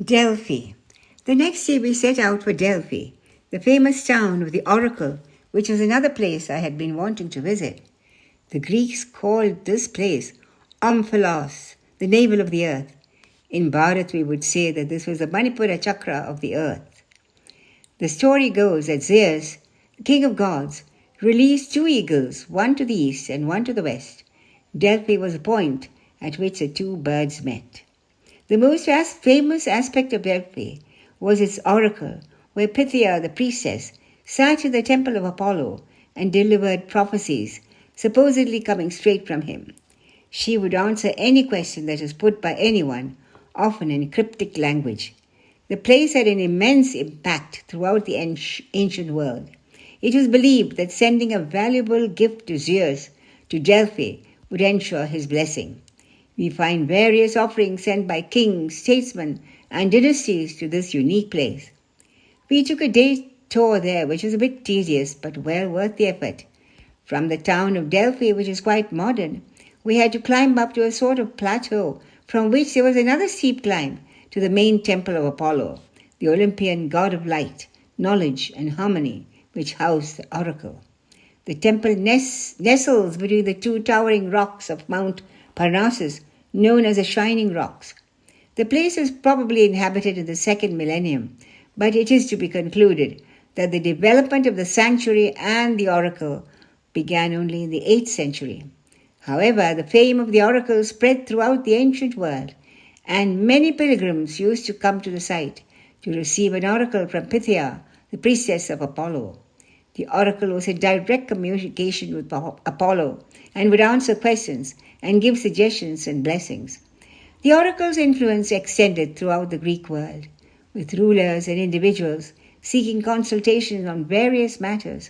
Delfi. The next day we set out for Delfi, the famous town of the oracle, which was another place I had been wanting to visit. The Greeks called this place Omphalos, the navel of the earth. In Bharat we would say that this was the Manipura chakra of the earth. The story goes that Zeus, the king of gods, released two eagles, one to the east and one to the west. Delphi was the point at which the two birds met. The most famous aspect of Delphi was its oracle, where Pythia, the priestess, sat in the temple of Apollo and delivered prophecies, supposedly coming straight from him. She would answer any question that was put by anyone, often in cryptic language. The place had an immense impact throughout the ancient world. It was believed that sending a valuable gift to Zeus, to Delphi, would ensure his blessing. We find various offerings sent by kings, statesmen, and dynasties to this unique place. We took a day tour there, which was a bit tedious, but well worth the effort. From the town of Delphi, which is quite modern, we had to climb up to a sort of plateau from which there was another steep climb to the main temple of Apollo, the Olympian god of light, knowledge, and harmony, which housed the oracle. The temple nestles between the two towering rocks of Mount Parnassus, known as the Shining Rocks. The place was probably inhabited in the second millennium, but it is to be concluded that the development of the sanctuary and the oracle began only in the 8th century. However, the fame of the oracle spread throughout the ancient world, and many pilgrims used to come to the site to receive an oracle from Pythia, the priestess of Apollo. The oracle was in direct communication with Apollo and would answer questions and give suggestions and blessings. The oracle's influence extended throughout the Greek world, with rulers and individuals seeking consultation on various matters.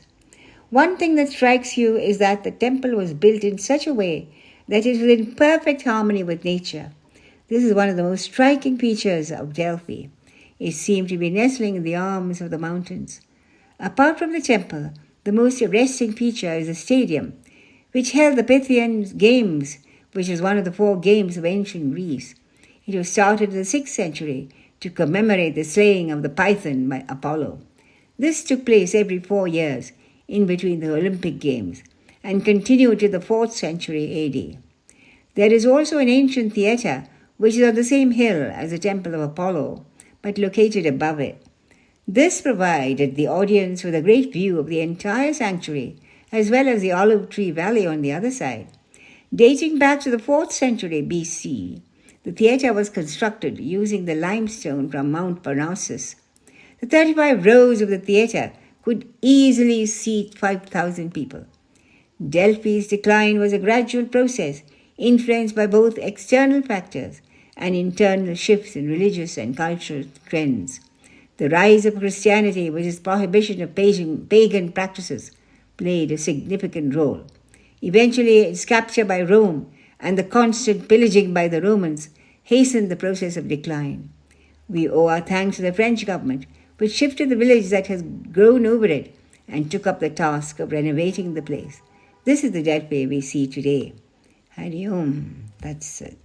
One thing that strikes you is that the temple was built in such a way that it was in perfect harmony with nature. This is one of the most striking features of Delphi. It seemed to be nestling in the arms of the mountains. Apart from the temple, the most arresting feature is the stadium, which held the Pythian Games, which is one of the 4 games of ancient Greece. It was started in the 6th century to commemorate the slaying of the Python by Apollo. This took place every 4 years, in between the Olympic Games, and continued to the 4th century AD. There is also an ancient theatre, which is on the same hill as the Temple of Apollo, but located above it. This provided the audience with a great view of the entire sanctuary, as well as the olive tree valley on the other side. Dating back to the 4th century BC, the theatre was constructed using the limestone from Mount Parnassus. The 35 rows of the theatre could easily seat 5,000 people. Delphi's decline was a gradual process influenced by both external factors and internal shifts in religious and cultural trends. The rise of Christianity, with its prohibition of pagan practices, played a significant role. Eventually, its capture by Rome and the constant pillaging by the Romans hastened the process of decline. We owe our thanks to the French government, which shifted the village that has grown over it and took up the task of renovating the place. This is the Delphi we see today. Hari Om. That's it.